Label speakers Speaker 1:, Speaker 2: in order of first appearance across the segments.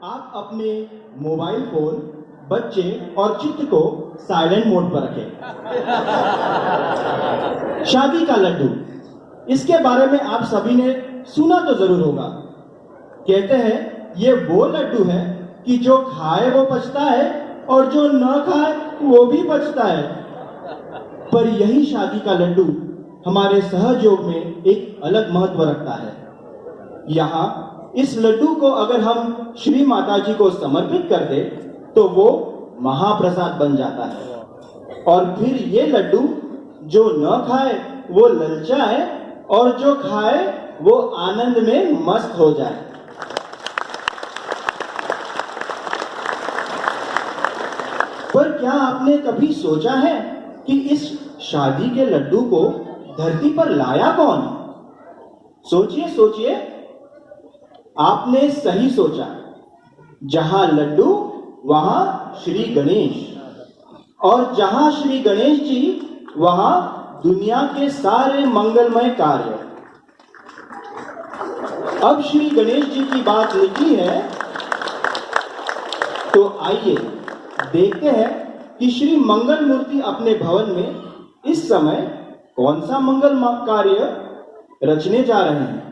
Speaker 1: आप अपने mobile phone, बच्चे और चित्र को साइलेंट मोड पर रखें। शादी का लड्डू, इसके बारे में आप सभी ने सुना तो जरूर होगा। कहते हैं ये वो लड्डू है कि जो खाए वो पचता है और जो न खाए वो भी पचता है। पर यही शादी का लड्डू हमारे सहयोग में एक अलग महत्व रखता है। यहाँ इस लड्डू को अगर हम श्री माता जी को समर्पित कर दे तो वो महाप्रसाद बन जाता है और फिर ये लड्डू जो न खाए वो ललचाए और जो खाए वो आनंद में मस्त हो जाए। पर क्या आपने कभी सोचा है कि इस शादी के लड्डू को धरती पर लाया कौन? सोचिए सोचिए, आपने सही सोचा। जहां लड्डू वहां श्री गणेश, और जहां श्री गणेश जी वहां दुनिया के सारे मंगलमय कार्य। अब श्री गणेश जी की बात लिखी है तो आइए देखते हैं कि श्री मंगल मूर्ति अपने भवन में इस समय कौन सा मंगल कार्य रचने जा रहे हैं।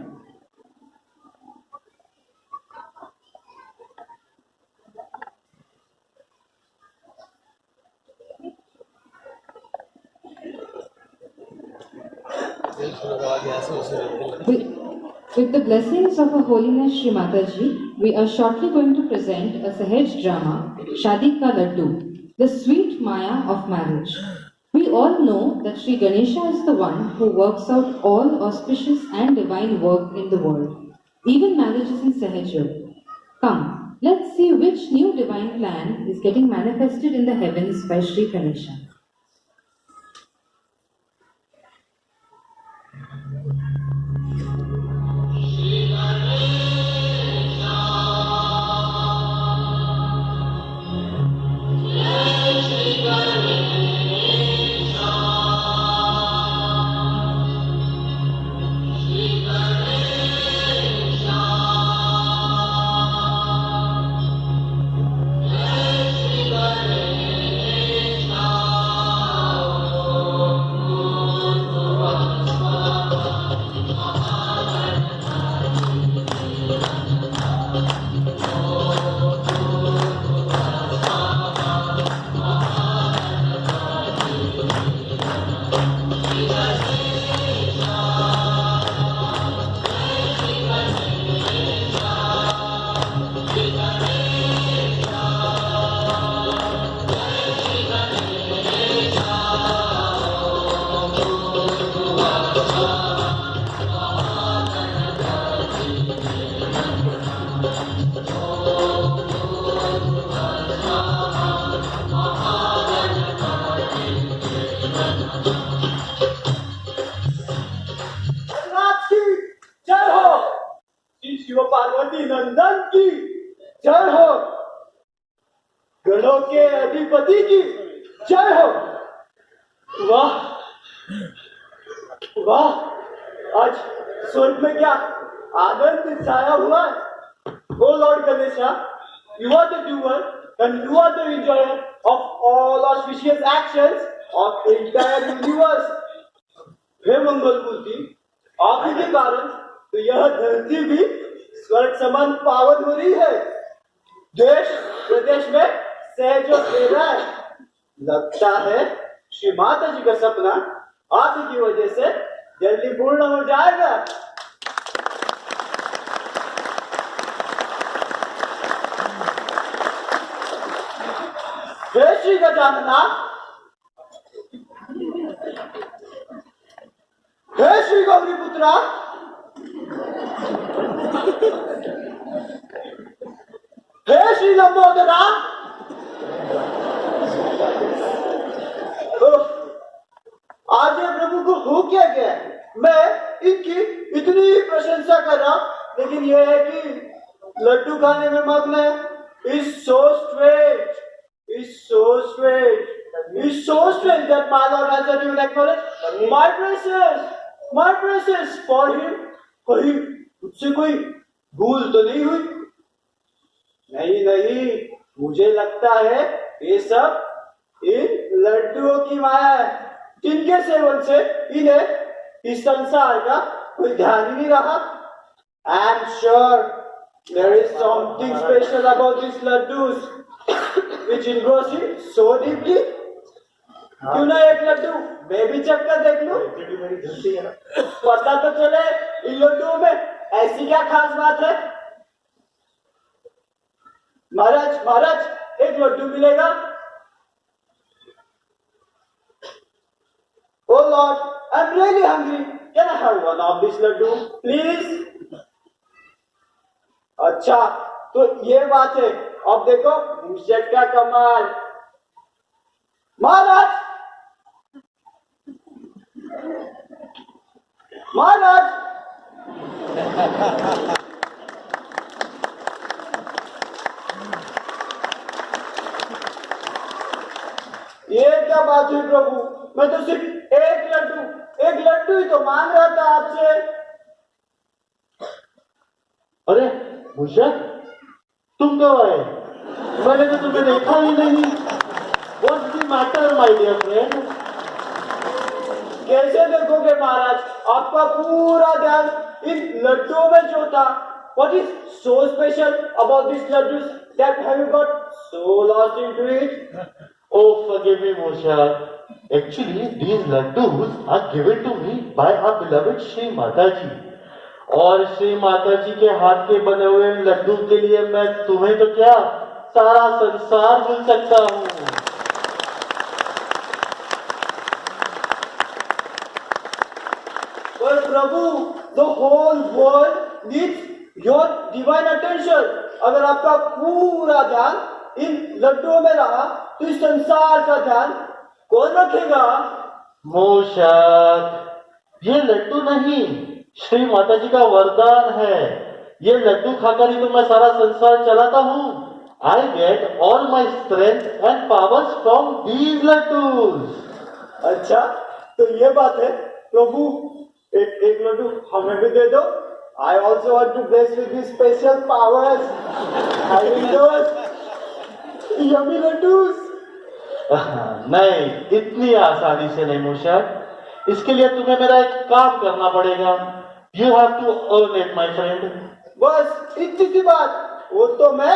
Speaker 2: With the blessings of Her Holiness Shri Mataji, we are shortly going to present a Sahaj drama, Shadi Ka Laddu, the sweet Maya of marriage. We all know that Shri Ganesha is the one who works out all auspicious and divine work in the world, even marriages in Sahaj Yoga. Come, let's see which new divine plan is getting manifested in the heavens by Shri Ganesha.
Speaker 3: Parvati नंदन की जय हो, गणों के अधिपति की जय हो। वाह वाह, आज स्वर्ग में क्या आनंद छाया हुआ है। Oh lord Ganesha, you are the doer and you are the enjoyer of all auspicious actions of the entire universe. हे मंगल मूर्ति, आप ही के कारण तो यह धरती भी स्वर्ग समान पावन हो रही है। देश प्रदेश में सहज दे रहा है। लगता है श्री माता जी का सपना आप ही की वजह से जल्दी पूर्ण हो जाएगा। हे श्री गजानन, हे श्री गौरी पुत्रा, हे श्री लंबोदरा, आज ये प्रभु को हो क्या गया? मैं इनकी इतनी प्रशंसा कर रहा, लेकिन यह है कि लड्डू खाने में मग्न है। It's so strange. It's so strange. It's so strange that my Lord has not even acknowledged my praises for him. कहीं मुझसे कोई भूल तो नहीं हुई? नहीं नहीं, मुझे लगता है ये सब इन लड्डुओं की माया है, जिनके सेवन से इन्हें इस संसार का कोई ध्यान ही नहीं रहा। I am sure there is something special about this laddus which engross you so deeply. क्यों ना एक लड्डू मैं भी चखकर देख लूं? पता तो चले इन लड्डुओं में ऐसी क्या खास बात है। महाराज महाराज, एक लड्डू मिलेगा? Oh Lord, I'm really hungry. Can I have one of this laddu, please? अच्छा, तो ये बात है। अब देखो मूषक का कमाल। महाराज महाराज, ये क्या बात हुई प्रभु? मैं तो सिर्फ एक लड्डू ही तो मांग रहा था आपसे।
Speaker 4: अरे मूषक, तुम कब आए? मैंने तो तुम्हें देखा ही नहीं। What's the matter, my dear friend?
Speaker 3: कैसे देखोगे महाराज? आपका पूरा ध्यान इन लड्डुओं में जो था। What is so special about these laddus that have you got so lost into it?
Speaker 4: Oh, forgive me, Mushak. Actually, these laddus are given to me by our beloved Shri Mata Ji. और श्री माता जी के हाथ के बने हुए लड्डू के लिए मैं तुम्हें तो क्या, सारा संसार भूल सकता हूँ।
Speaker 3: पर प्रभु, the whole world needs your divine attention. अगर आपका पूरा ध्यान इन लड्डुओं में रहा तो इस संसार का ध्यान कौन रखेगा?
Speaker 4: मूषक, ये लड्डू नहीं, श्री माता जी का वरदान है। ये लड्डू खाकर ही तो मैं सारा संसार चलाता हूँ। I get all my strength and powers from these laddus.
Speaker 3: अच्छा, तो ये बात है प्रभु। एक लड्डू हमें भी दे दो। I also want to bless with these special powers. Having those yummy laddus.
Speaker 4: नहीं, इतनी आसानी से नहीं मूषक। इसके लिए तुम्हें मेरा एक काम करना पड़ेगा। You have to earn it, my friend.
Speaker 3: बस इतनी सी बात, वो तो मैं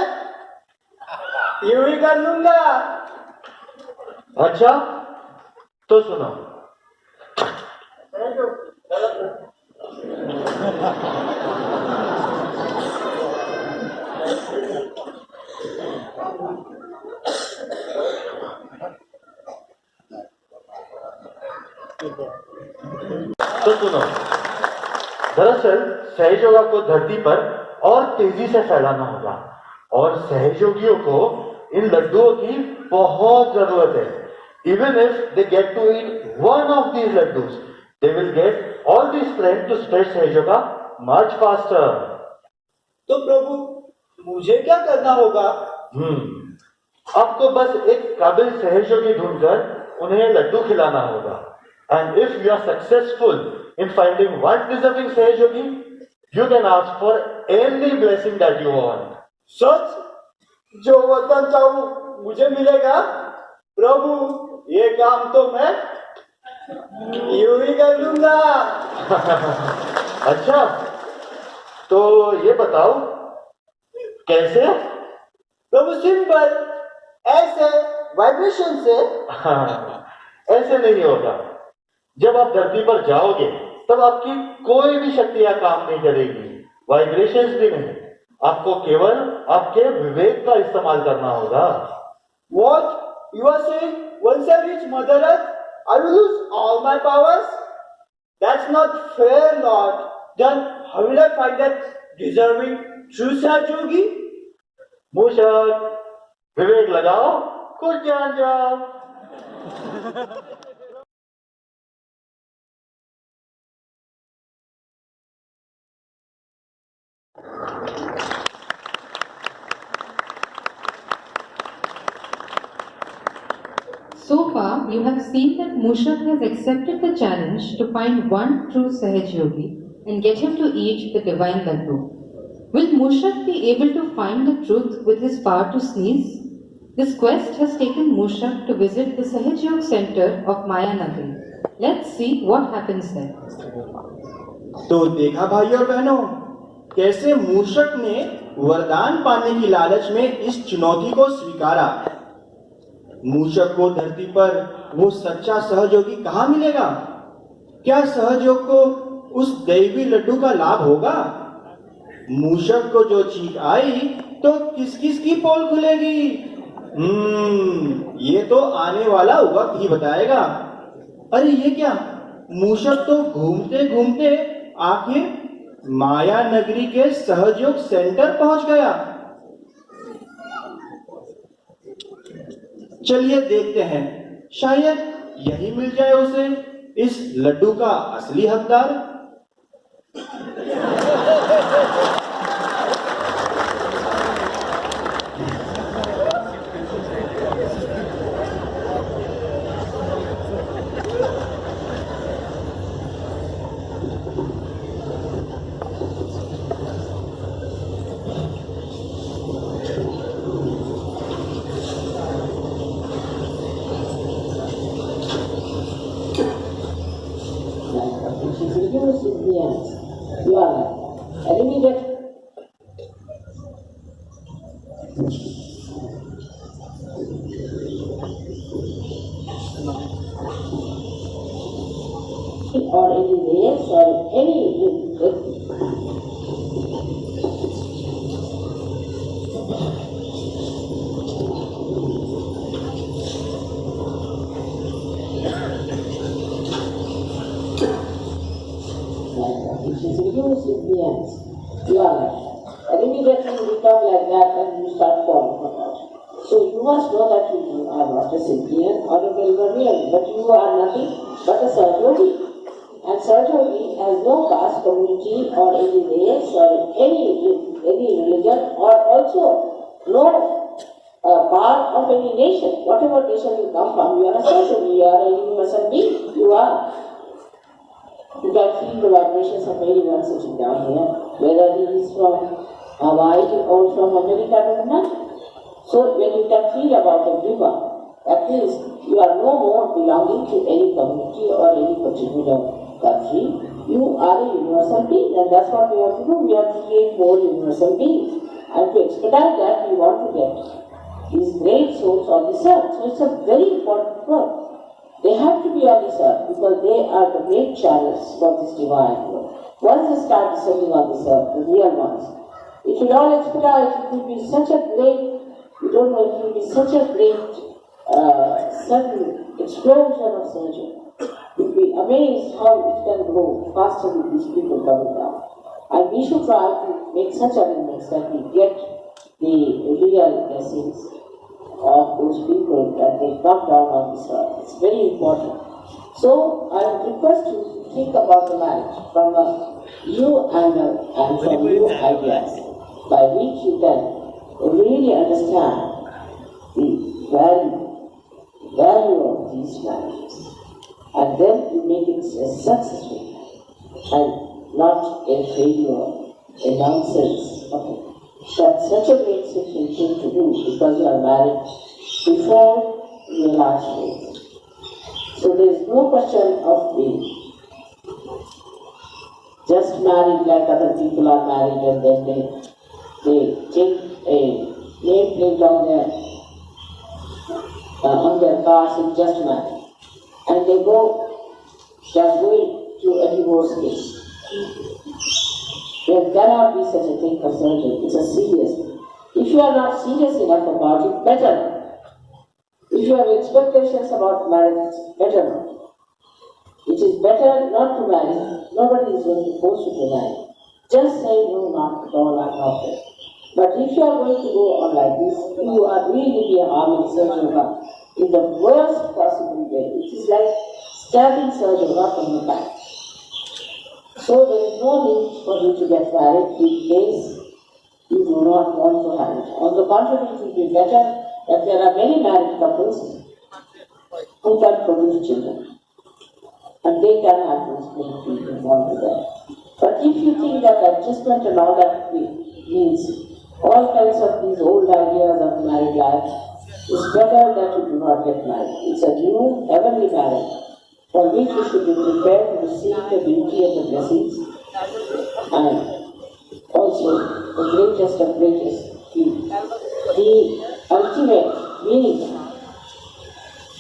Speaker 3: यूं ही कर लूंगा।
Speaker 4: अच्छा, तो सुनो। तो सुनो, दरअसल सहयोगियों को धरती पर और तेजी से फैलाना होगा और सहयोगियों को इन लड्डुओं की बहुत जरूरत है। Even if they get to eat one of these laddus, they will get all the strength to spread सहयोगा much faster.
Speaker 3: तो प्रभु, मुझे क्या करना होगा?
Speaker 4: आपको बस एक काबिल सहयोगी ढूंढकर उन्हें लड्डू खिलाना होगा। And if you are successful in finding one deserving सहयोगी, you can ask for any blessing that you want.
Speaker 3: सच? जो वरदान चाहूं मुझे मिलेगा? प्रभु, ये काम तो मैं यूं ही कर लूंगा।
Speaker 4: अच्छा, तो ये बताओ कैसे?
Speaker 3: प्रभु, सिंपल, ऐसे वाइब्रेशन से।
Speaker 4: ऐसे नहीं होगा। जब आप धरती पर जाओगे तब आपकी कोई भी शक्तियां काम नहीं करेगी, वाइब्रेशंस भी नहीं। आपको केवल आपके विवेक का इस्तेमाल करना होगा।
Speaker 3: What you are saying? Once I reach Mother Earth, I will lose all my powers? That's not fair, Lord. Then how will I find that deserving true Sahajogi?
Speaker 4: मूषक, विवेक लगाओ, कुछ जान जाओ।
Speaker 2: So far, you have seen that Mushak has accepted the challenge to find one true Sahaj Yogi and get him to eat the divine laddu. Will Murshak be able to find the truth with his power to sneeze? This quest has taken Murshak to visit the Sahaj Yoga Center of Maya Nagari. Let's see what happens there.
Speaker 1: तो देखा भाई और बहनों, कैसे मूषक ने वरदान पाने की लालच में इस चुनौती को स्वीकारा। मूषक को धरती पर वो सच्चा सहयोगी कहाँ मिलेगा? क्या सहयोग को उस दैवी लड्डू का लाभ होगा? मूषक को जो चीख आई तो किस किस की पोल खुलेगी? ये तो आने वाला वक्त ही बताएगा। अरे ये क्या, मूषक तो घूमते घूमते आखिर माया नगरी के सहयोग सेंटर पहुंच गया। चलिए देखते हैं, शायद यही मिल जाए उसे इस लड्डू का असली हकदार।
Speaker 5: You are right. And immediate or any race or any you are right. And immediately you become like that and you start falling from that. So you must know that you are not a Scythian or a Belgarian, but you are nothing but a Sarjogi. And Sarjogi has no caste, community or any race or any religion or also no part of any nation. Whatever nation you come from, you are a Sarjogi, you are a universal being, you are. You can feel the vibrations of anyone sitting down here, whether he is from Hawaii or from America, doesn't matter. So when you can feel about a river, at least you are no more belonging to any community or any particular country. You are a universal being, and that's what we have to do. We have to create more universal beings. And to expedite that, we want to get these great souls on this earth. So it's a very important work. They have to be on this earth because they are the great channels for this divine work. Once they start descending on this earth, the real ones, it will all expedite. It will be such a great, you don't know, it will be such a great sudden explosion of surgery. You'll be amazed how it can grow faster with these people coming down. And we should try to make such arrangements that we get the real blessings of those people that they come down on this earth. It's very important. So I would request you to think about the marriage from a new angle and from new ideas by which you can really understand the value of these marriages. And then you make it a successful and not a failure, a nonsense of it. That's such a great thing to do because you are married before your last phase. So there is no question of being just married like other people are married and then they take a name plate on their cars and just married. And they go just going to a divorce case. There cannot be such a thing for surgery. It's a serious thing. If you are not serious enough about it, better not. If you have expectations about marriage, better not. It is better not to marry. Nobody is going to force you to marry. Just say no, not at all, I'm not there. But if you are going to go on like this, you are really harming surgery in the worst possible way. It is like stabbing surgery from the back. So there is no need for you to get married in case you do not want to have it. On the contrary, it will be better that there are many married couples who can produce children. And they can have those many people born to them. But if you think that adjustment and all that will means all kinds of these old ideas of married life, it's better that you do not get married. It's a new heavenly marriage for which you should be prepared to receive the beauty and the blessings and also the greatest of greatest, the ultimate meaning.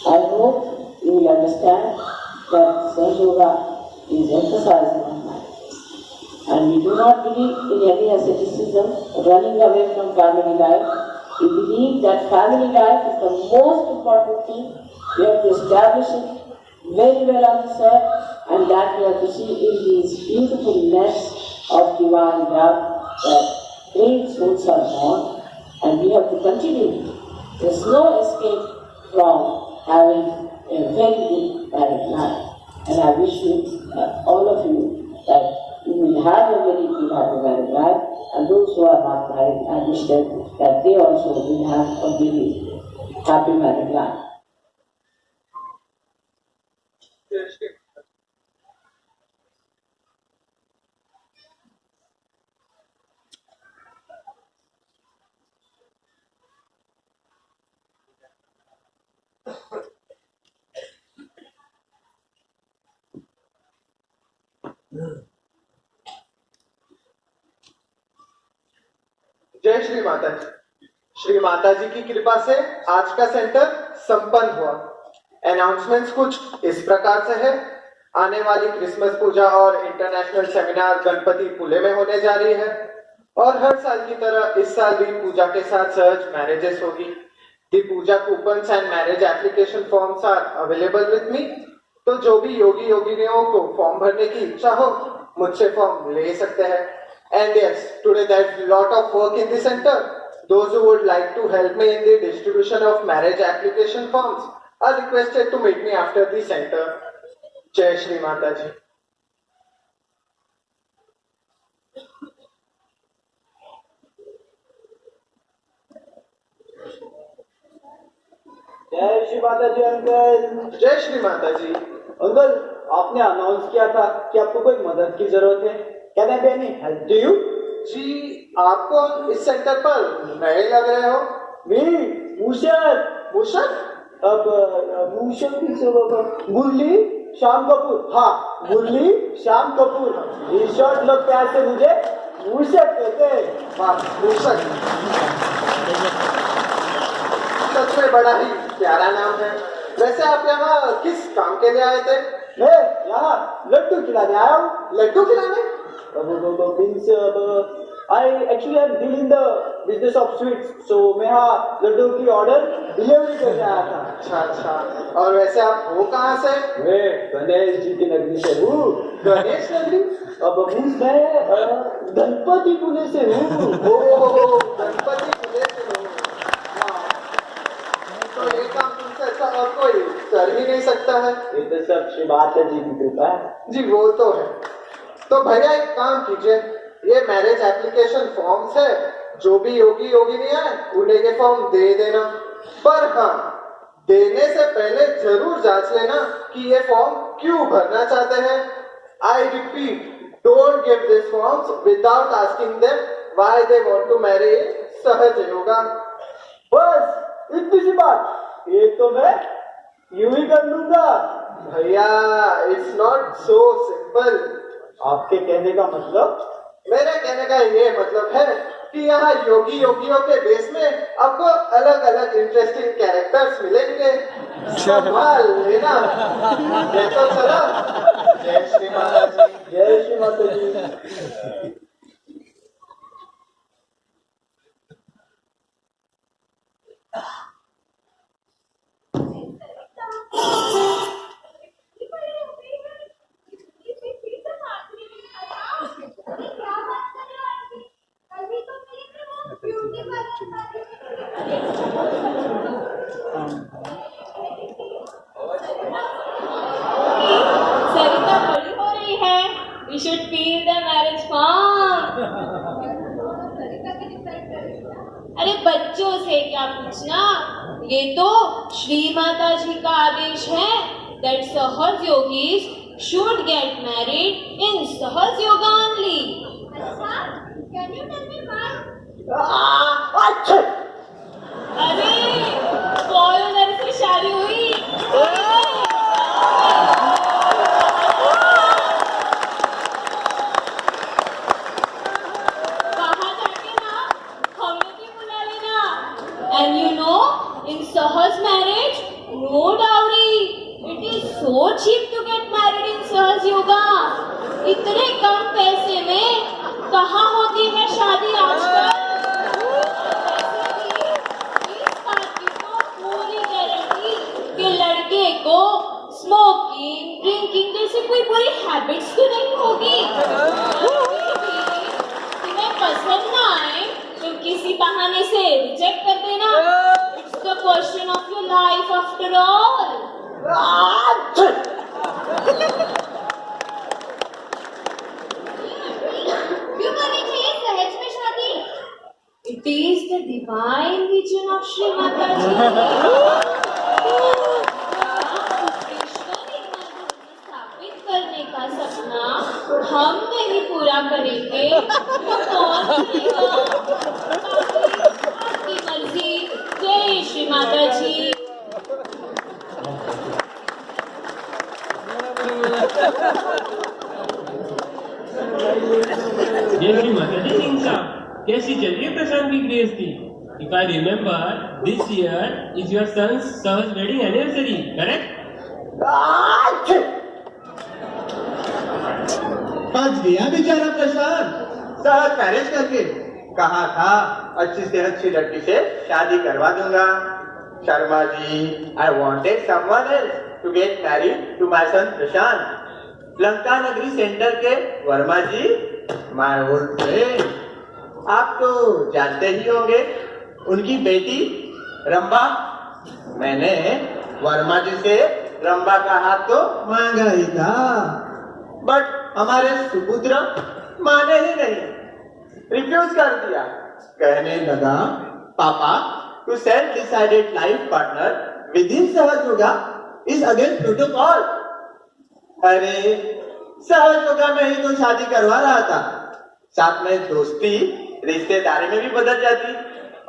Speaker 5: I hope you will understand that Sahaja Yoga is emphasizing on marriage. And we do not believe in any asceticism, running away from family life. We believe that family life is the most important thing. We have to establish it very well on this earth, and that we have to see in these beautiful nests of divine love that great souls are born, and we have to continue. There's no escape from having a very good married life. And I wish you, all of you, that you will have a very good happy married life, and those who are not married, I wish them that they also will have a very happy married life.
Speaker 6: जय श्री माता जी। श्री माता जी की कृपा से आज का centre संपन्न हुआ। Announcements कुछ इस प्रकार से है। आने वाली क्रिसमस पूजा और इंटरनेशनल सेमिनार गणपति पुले में होने जा रही है, और हर साल की तरह इस साल भी पूजा के साथ सहज मैरिजेस होगी। The puja coupons and marriage application forms are available with me. तो जो भी योगी योगिनियों को फॉर्म भरने की इच्छा हो, मुझसे फॉर्म ले सकते हैं। And yes, today there's a lot of work in the center. Those who would like to help me in the distribution of marriage application forms are requested to meet me after the center. Jai Shri Mata Ji.
Speaker 3: जय श्री माता जी uncle.
Speaker 6: जय श्री माता जी।
Speaker 3: Uncle, आपने announce किया था कि आपको कोई मदद की जरूरत है। Can I be any help to you?
Speaker 6: जी, आपको इस सेंटर पर नए लग रहे हो।
Speaker 3: मूषक अब मुरली श्याम कपूर। हाँ, मुरली श्याम कपूर। इन शॉर्ट लोग प्यार से मुझे मूषक कहते हैं।
Speaker 6: वाह, मूषक सच में बड़ा ही प्यारा नाम है। वैसे आप यहाँ किस काम के लिए आए थे?
Speaker 3: मैं यहाँ लड्डू खिलाने आया हूँ।
Speaker 6: लड्डू खिलाने?
Speaker 3: Means I actually am dealing the business of sweets, so मैं यहाँ लड्डू की ऑर्डर डिलीवरी करने आया था।
Speaker 6: अच्छा अच्छा। और वैसे आप हो कहाँ से?
Speaker 3: मैं गणेश जी की नगरी से हूँ।
Speaker 6: गणेश नगरी?
Speaker 3: अब मैं गणपति पुणे से हूँ।
Speaker 6: गणपति पुणे से हूँ। तो ये काम तुमसे अच्छा और कोई कर ही नहीं सकता है।
Speaker 3: ये तो सब श्री माता जी की कृपा है।
Speaker 6: जी वो तो है। तो भैया एक काम कीजिए, ये मैरिज एप्लीकेशन फॉर्म्स है, जो भी योगी योगिनी है उन्हें ये फॉर्म दे देना। पर हाँ, देने से पहले जरूर जांच लेना कि ये फॉर्म क्यों भरना चाहते हैं। I repeat, don't give this forms without asking them why they want to marry Sahaj Yoga.
Speaker 3: बस इतनी सी बात, ये तो मैं यूं ही कर लूंगा।
Speaker 6: भैया, इट्स नॉट सो सिंपल।
Speaker 3: आपके कहने का मतलब?
Speaker 6: मेरे कहने का ये मतलब है कि यहाँ योगी योगियों के देश में आपको अलग अलग इंटरेस्टिंग कैरेक्टर्स मिलेंगे। संभाल लेना। ये तो चलो। जय श्री माता जी।
Speaker 3: जय श्री माता जी।
Speaker 7: सरिता बड़ी हो रही है। We should feel the marriage form. अरे बच्चों से क्या पूछना, ये तो श्री माता जी का आदेश है that सहज yogis should get married in सहज yoga only. Can you tell me why?
Speaker 3: अच्छा
Speaker 7: अरे फॉरेनर से शादी हुई। बाहर जाके ना हमें भी बुला लेना। And you know, in Saha's marriage, no dowry. It is so cheap to get married in Saha's yoga. इतने कम पैसे में कहाँ होती है शादी आजकल? इस बात की तो पूरी गारंटी कि लड़के को स्मोकिंग, ड्रिंकिंग जैसी कोई बुरी हैबिट्स तो नहीं होगी। तुम्हें पसंद ना आए तो किसी बहाने से रिजेक्ट कर देना। It's the question of your life after all. क्यों करनी चाहिए सहज में शादी? It is the divine vision of Shri Mataji. विश्व निर्माण स्थापित करने का सपना हम नहीं पूरा करेंगे तो कौन करेगा? आपकी मर्जी। जय श्री माता जी।
Speaker 8: जय श्री माता जी सिंह साहब, कैसी चल रही है प्रशांत की गृहस्थी? If I remember, this year is your son's Saha's wedding anniversary, correct?
Speaker 1: फंस गया बेचारा प्रशांत।
Speaker 6: सहज मैरिज करके कहा था अच्छी से अच्छी लड़की से शादी करवा दूंगा। Sharma ji, I wanted someone else to get married to my son Prashant. Lanka Nagri center के Verma ji, my old friend, आप तो जानते ही होंगे उनकी बेटी रंबा। मैंने वर्मा जी से रंबा का हाथ तो मांगा ही था, बट हमारे सुपुत्र माने ही नहीं, रिफ्यूज कर दिया। कहने लगा, पापा, to self decided life partner within Sahaj Yoga is against protocol. अरे सहज योगा में ही तो शादी करवा रहा था, साथ में दोस्ती रिश्तेदारी में भी बदल जाती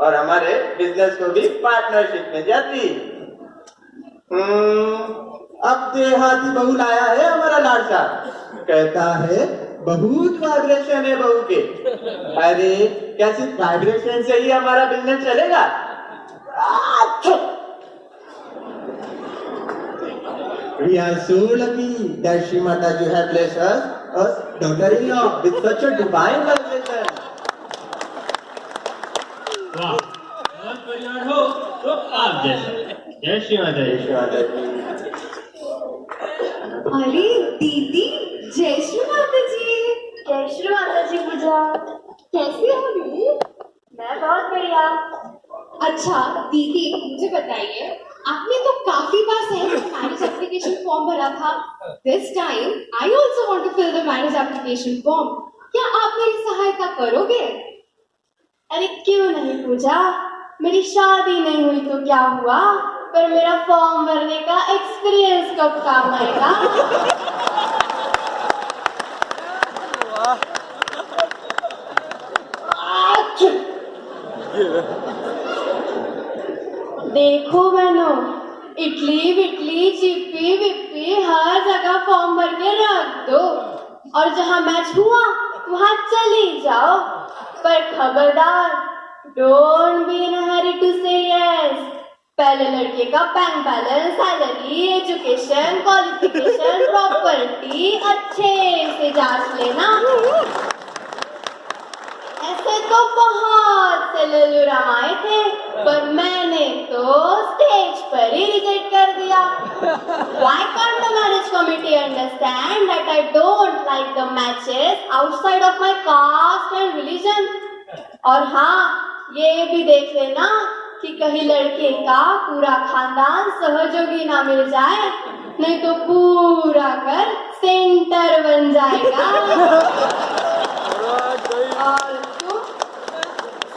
Speaker 6: और हमारे बिजनेस को भी पार्टनरशिप में जाती। अब देहाती बहू लाया है हमारा लाड़का, कहता है बहुत वाइब्रेशन है बहू के। अरे क्या सिर्फ वाइब्रेशन से ही हमारा बिजनेस चलेगा? We are so lucky that Shri Mataji has blessed us as daughter-in-law with such a divine vibration.
Speaker 8: वाह, और परिवार हो तो आप जैसा। जय श्री माता जी।
Speaker 6: श्री माताजी।
Speaker 7: अरे दीदी, जय श्री माता जी। जय श्री माता जी पूजा। कैसी हो दीदी? मैं बहुत बढ़िया। अच्छा दीदी, मुझे बताइए, आपने तो काफी बार सहज मैरिज एप्लीकेशन फॉर्म भरा था। This time I also want to fill the marriage application form. क्या आप मेरी सहायता करोगे? अरे क्यों नहीं पूजा, मेरी शादी नहीं हुई तो क्या हुआ, पर मेरा फॉर्म भरने का एक्सपीरियंस कब काम आएगा? देखो बहनों, इडली विटली चिप्पी विप्पी हर जगह फॉर्म भर के रख दो और जहां मैच हुआ वहां चली जाओ, पर खबरदार, don't be in hurry to say yes. पहले लड़के का bank balance, salary, education, qualification, property अच्छे से जांच लेना। ऐसे तो बहुत से लल्लूराम आए थे, पर मैंने तो स्टेज पर ही रिजेक्ट कर दिया। Why can't the marriage committee understand that I don't like the matches outside of my caste and religion? और हाँ, ये भी देख लेना कि कहीं लड़के का पूरा खानदान सहयोगी ना मिल जाए, नहीं तो पूरा घर सेंटर बन जाएगा। और तुम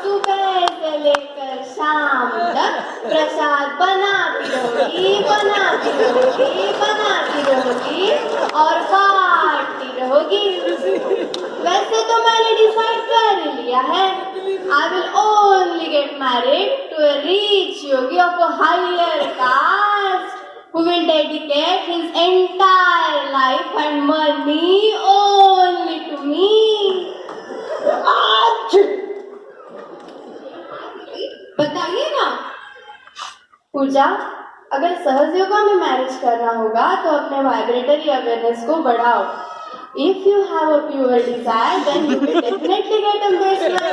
Speaker 7: सुबह से लेकर शाम तक प्रसाद बनाती रहोगी और बांटती होगी। वैसे तो मैंने डिसाइड कर लिया है, I will only get married to a rich yogi of a higher caste who will dedicate his entire life and money only to me. बताइए ना पूजा, अगर सहज योगा में मैरिज करना होगा तो अपने वाइब्रेटरी अवेयरनेस को बढ़ाओ। If you have a pure desire, then you will definitely get embracement.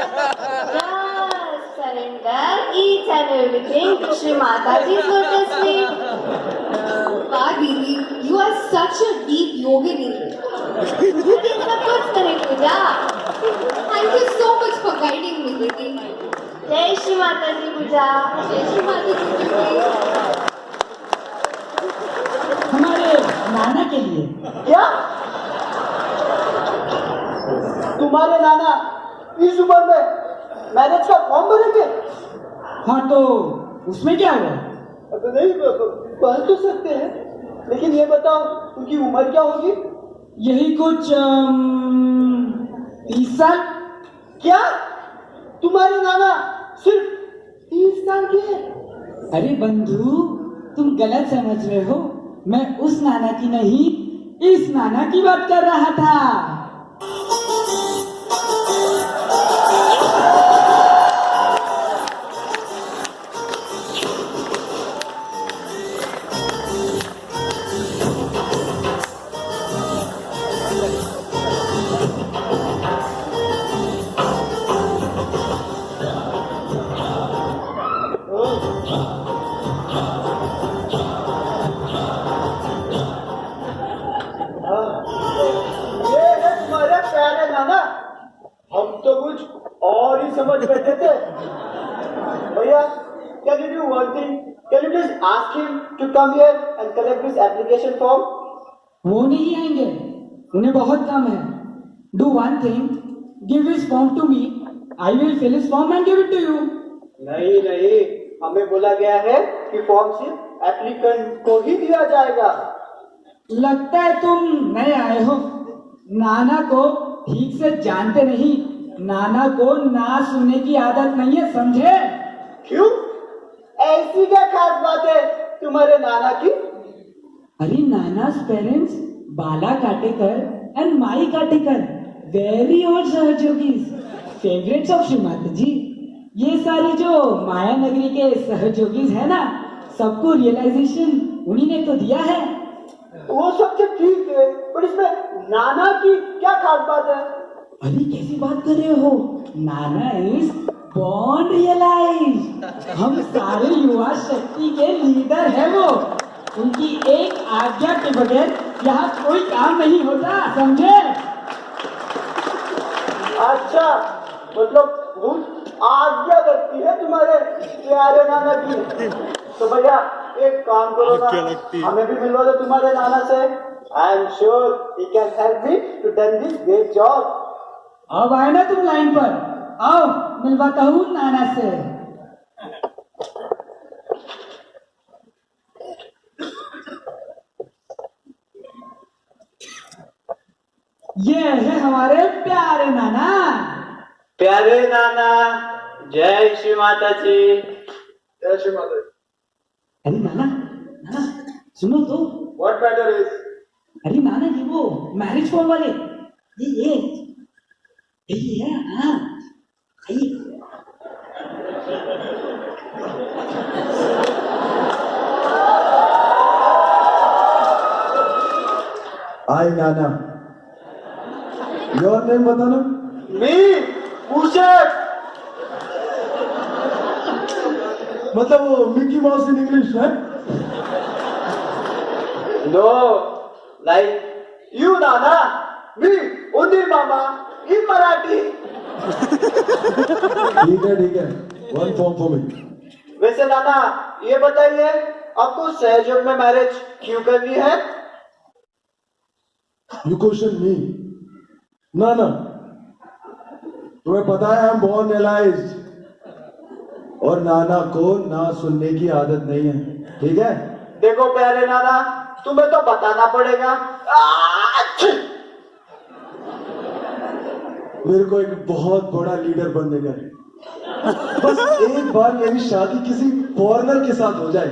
Speaker 7: Just surrender each and everything to Shri Mataji's lotus feet.
Speaker 2: वाह दीदी, you are such a deep yogini.
Speaker 7: लेकिन सब कुछ करें पूजा।
Speaker 2: Thank you so much for guiding me, दीदी।
Speaker 7: जय श्री माता जी पूजा।
Speaker 2: जय श्री माता जी की।
Speaker 3: हमारे नाना के लिए।
Speaker 6: क्या तुम्हारे नाना इस उम्र में मैरिज का फॉर्म भरेंगे?
Speaker 3: हाँ तो उसमें क्या हुआ?
Speaker 6: अब नहीं भर तो सकते हैं, लेकिन ये बताओ उनकी उम्र क्या होगी?
Speaker 3: यही कुछ 30 साल।
Speaker 6: क्या तुम्हारे नाना सिर्फ 30 साल के हैं?
Speaker 3: अरे बंधु, तुम गलत समझ रहे हो। मैं उस नाना की नहीं, इस नाना की बात कर रहा था।
Speaker 6: ये है तुम्हारे प्यारे नाना। हम तो कुछ और ही समझ बैठे थे। भैया, can you do one thing? Can you please ask him to come here and collect this application form?
Speaker 3: वो नहीं आएंगे, उन्हें बहुत काम है। Do one thing, give his form to me. I will fill his form and give it to you.
Speaker 6: नहीं नहीं, हमें बोला गया है कि फॉर्म सिर्फ एप्लीकेंट को ही दिया जाएगा।
Speaker 3: लगता है तुम नए आए हो, नाना को ठीक से जानते नहीं। नाना को ना सुनने की आदत नहीं है, समझे?
Speaker 6: क्यों? ऐसी क्या खास बात है तुम्हारे नाना की?
Speaker 3: अरे नाना's parents Bala Katekar and my Katekar, very old सहयोगीज, favorites of Shri Mata जी। ये सारी जो माया नगरी के सहयोगीज है ना, सबको रियलाइजेशन उन्हीं ने तो दिया है।
Speaker 6: वो सब तो ठीक है, पर इसमें नाना की क्या खास बात है?
Speaker 3: अरे कैसी बात कर रहे हो? नाना इज बॉर्न रियलाइज। हम सारे युवा शक्ति के लीडर हैं वो। उनकी एक आज्ञा के बगैर यहाँ कोई काम नहीं होता, समझे?
Speaker 6: अच्छा, मतलब वो आज्ञा लगती है तुम्हारे प्यारे नाना की। तो भैया एक काम करो ना, हमें भी मिलवा दो तुम्हारे नाना से। I am sure he can help me to done this great job.
Speaker 3: अब आए ना तुम लाइन पर, आओ मिलवाता हूँ नाना से। ये है हमारे प्यारे नाना।
Speaker 9: प्यारे नाना, जय श्री माता जी।
Speaker 6: जय श्री माता जी।
Speaker 3: अरे नाना, नाना सुनो तो।
Speaker 6: What matter is?
Speaker 3: अरे नाना ये वो मैरिज फॉर्म वाले, ये है। हाँ आइए।
Speaker 1: आई नाना, योर नेम बताना।
Speaker 6: मी पूछक।
Speaker 1: मतलब वो मिकी माउस इन इंग्लिश है?
Speaker 6: नो, लाइक यू नाना, मी उदिर मामा इन मराठी।
Speaker 1: ठीक है, वन फॉर्म फॉर मी।
Speaker 6: वैसे नाना ये बताइए, आपको सहयोग में मैरिज क्यों करनी है?
Speaker 1: यू क्वेश्चन मी? ना, तुम्हें पता है हम बॉर्न रियलाइज्ड, और नाना को ना सुनने की आदत नहीं है, ठीक है?
Speaker 6: देखो प्यारे नाना, तुम्हें तो बताना पड़ेगा।
Speaker 10: मेरे को एक बहुत बड़ा लीडर बनने का है। बस एक बार मेरी शादी किसी फॉरेनर के साथ हो जाए,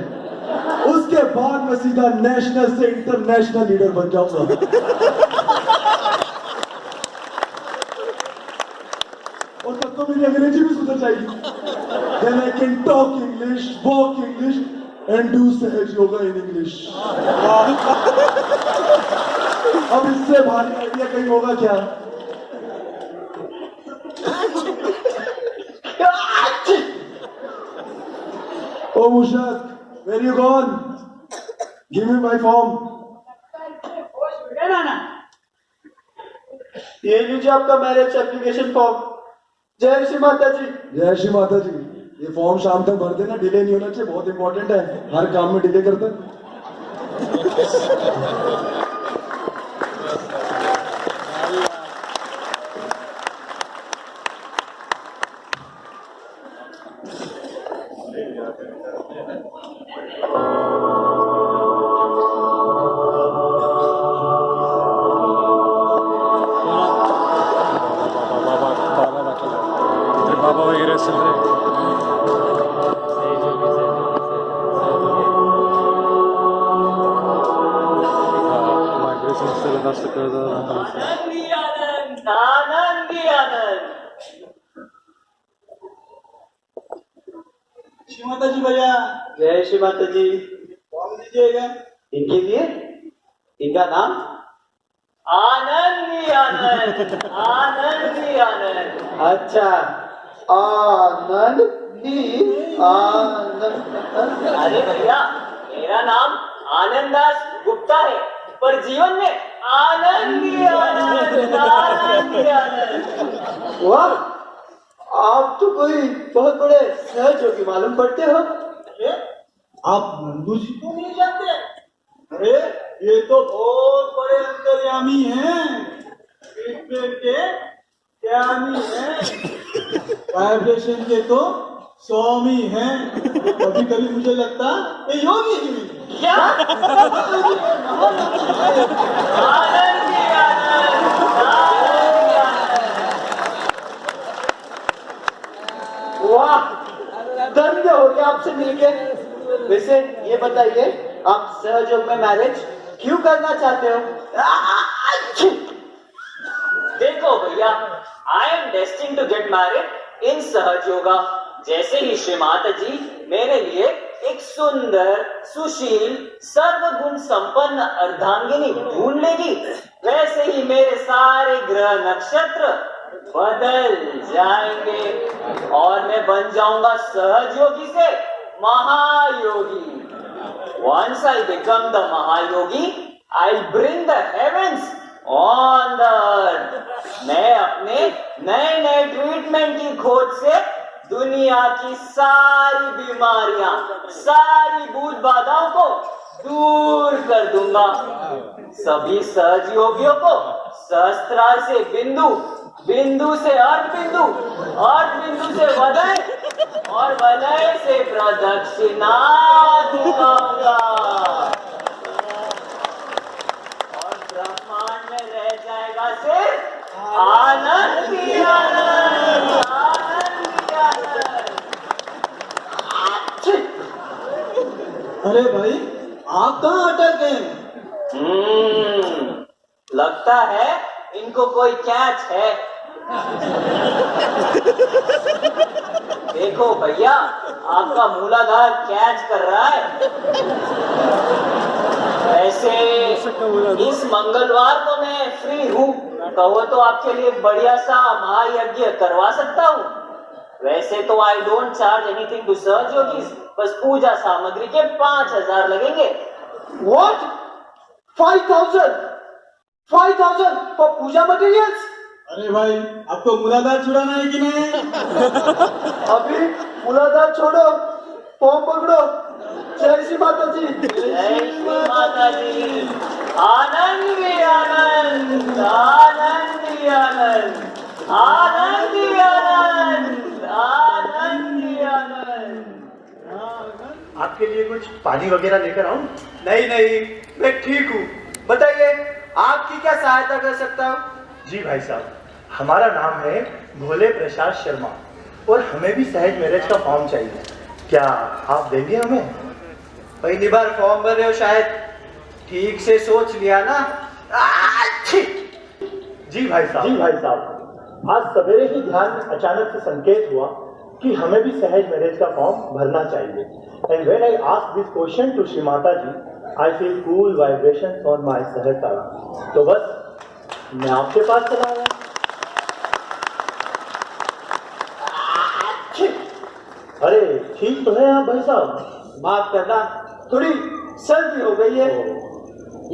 Speaker 10: उसके बाद मैं सीधा नेशनल से इंटरनेशनल लीडर बन जाऊंगा। और तब तो मेरी अंग्रेजी भी सुधर जाएगी। Then I can talk English, walk English and do सहज योगा in English. अब इससे भारी आइडिया कहीं होगा क्या? Oh Mushak, where you gone? Give me my form.
Speaker 3: ये लीजिए आपका मैरिज एप्लीकेशन फॉर्म। जय श्री माता जी।
Speaker 10: जय श्री माता जी। ये फॉर्म शाम तक भर देना, डिले नहीं होना चाहिए, बहुत इंपॉर्टेंट है, हर काम में डिले करता है।
Speaker 11: बाबा वगैरह सुन रहे
Speaker 3: श्री माता जी भैया।
Speaker 9: जय श्री माता जी।
Speaker 3: फॉर्म दीजिएगा।
Speaker 9: इनके लिए इनका नाम आनंदी आनंद। आनंदी आनंद।
Speaker 6: अच्छा, आनंद ही आनंद।
Speaker 9: अरे भैया, मेरा नाम आनंदास गुप्ता है, पर जीवन में आनंदी आनंद। आनंदी आनंद।
Speaker 6: वाह, आप तो कोई बहुत बड़े सहज योगी मालूम पड़ते हो।
Speaker 3: आप नंदू जी को नहीं जानते? अरे ये तो बहुत बड़े अंतर्यामी हैं, ट्रीटमेंट के ज्ञानी हैं, वाइब्रेशन के तो स्वामी हैं। कभी कभी मुझे लगता ये योगी ही नहीं।
Speaker 9: क्या? आनंदी आनंद। आनंदी आनंद।
Speaker 6: वाह, धन्य हो गया आपसे मिलके। वैसे ये बताइए, आप सहयोग में मैरिज क्यों करना चाहते हो?
Speaker 9: देखो भैया, I am destined to get married in Sahaj Yoga. जैसे ही श्री माता जी मेरे लिए एक सुंदर, सुशील, सर्वगुण संपन्न अर्धांगिनी ढूंढ लेगी, वैसे ही मेरे सारे ग्रह नक्षत्र बदल जाएंगे और मैं बन जाऊंगा सहज योगी से महायोगी। Once I become the Mahayogi, I'll bring the heavens on the earth. मैं अपने नए नए ट्रीटमेंट की खोज से दुनिया की सारी बीमारियां, सारी भूत बाधाओं को दूर कर दूंगा। सभी सहज योगियों को सहस्त्रार से बिंदु, बिंदु से अर्ध बिंदु, अर्ध बिंदु से वलय और वलय से प्रदक्षिणा दिखाऊंगा और ब्रह्मांड में रह जाएगा सिर्फ आनंद ही आनंद। आनंद ही आनंद।
Speaker 3: अरे भाई, आप कहाँ अटक गए?
Speaker 9: लगता है इनको कोई कैच है। देखो भैया, आपका मूलाधार कैच कर रहा है। वैसे इस मंगलवार को मैं फ्री हूँ, कहो तो आपके लिए बढ़िया सा महायज्ञ करवा सकता हूँ। वैसे तो I don't charge anything to Sahaj yogis, बस पूजा सामग्री के 5000 लगेंगे।
Speaker 6: What? 5,000? 5,000 for puja materials?
Speaker 3: अरे भाई, आपको मूलाधार छुड़ाना है कि नहीं?
Speaker 6: अभी मूलाधार छोड़ो, फॉर्म पकड़ो। जय श्री माता जी।
Speaker 9: जय श्री माता जी। आनंद ही आनंद। आनंद ही आनंद। आनंद ही आनंद। आनंद ही आनंद।
Speaker 4: आपके लिए कुछ पानी वगैरह लेकर आऊं?
Speaker 6: नहीं नहीं, मैं ठीक हूँ। बताइए, आपकी क्या सहायता कर सकता हूँ?
Speaker 4: जी भाई साहब,
Speaker 11: हमारा नाम है भोले प्रसाद शर्मा और हमें भी सहज मैरिज का फॉर्म चाहिए। क्या आप देंगे हमें?
Speaker 3: पहली बार फॉर्म भर रहे हो शायद, ठीक से सोच लिया ना?
Speaker 11: जी भाई साहब, आज सवेरे ही ध्यान में अचानक से संकेत हुआ कि हमें भी सहज मैरिज का फॉर्म भरना चाहिए। And when I asked this question to Shri Mata ji, I feel cool vibrations on my सहजतारा। तो बस मैं आपके पास चला आया। अरे ठीक तो है आप भाई साहब?
Speaker 3: माफ करना, थोड़ी सर्दी हो गई है।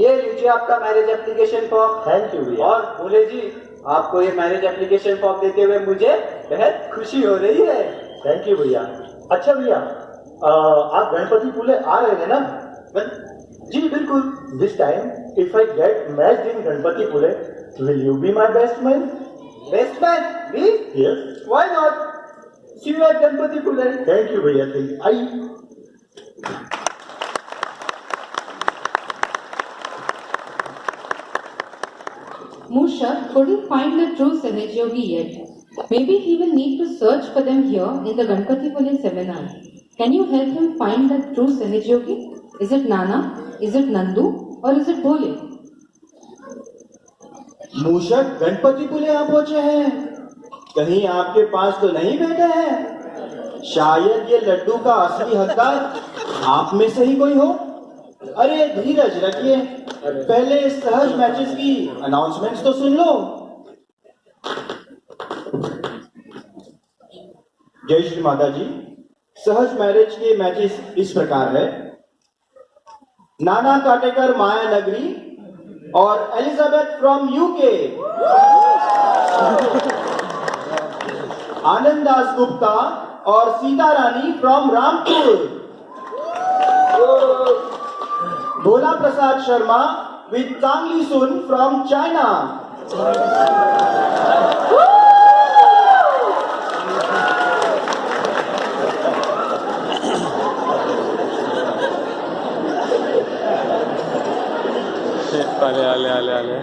Speaker 3: ये लीजिए आपका marriage application form.
Speaker 11: Thank you भैया।
Speaker 3: और भोले जी, आपको ये मैरिज एप्लीकेशन फॉर्म देते हुए मुझे बेहद खुशी हो रही है।
Speaker 11: थैंक यू भैया। अच्छा भैया, आप गणपति पुले आ रहे हैं ना?
Speaker 3: जी बिल्कुल।
Speaker 11: This time if I get matched in Ganpati Pule, will you be my best man?
Speaker 3: Best man? Me?
Speaker 11: Yes.
Speaker 3: Why not? See you at Ganpati Pule.
Speaker 11: Thank you भैया, thank you. I
Speaker 2: Mushak couldn't find the true Sahaj Yogi yet. Maybe he will need to search for them here in the Ganpati Pule seminar. Can you help him find the true Sahaj Yogi? Is it Nana? Is it Nandu? Or is it Bole?
Speaker 1: Mushak Ganpati Pule यहाँ पहुंचे हैं। कहीं आपके पास तो नहीं बैठे हैं? शायद ये लड्डू का असली हकदार आप में से ही कोई हो। अरे धीरज रखिए, पहले सहज मैचेस की अनाउंसमेंट्स तो सुन लो। जय श्री माता जी। सहज मैरिज के मैचेस इस प्रकार है। नाना काटेकर माया नगरी और Elizabeth from UK, Anand Das Gupta और Sita Rani from Rampur, Bhola Prasad Sharma with Tangli Sun from China.
Speaker 7: आले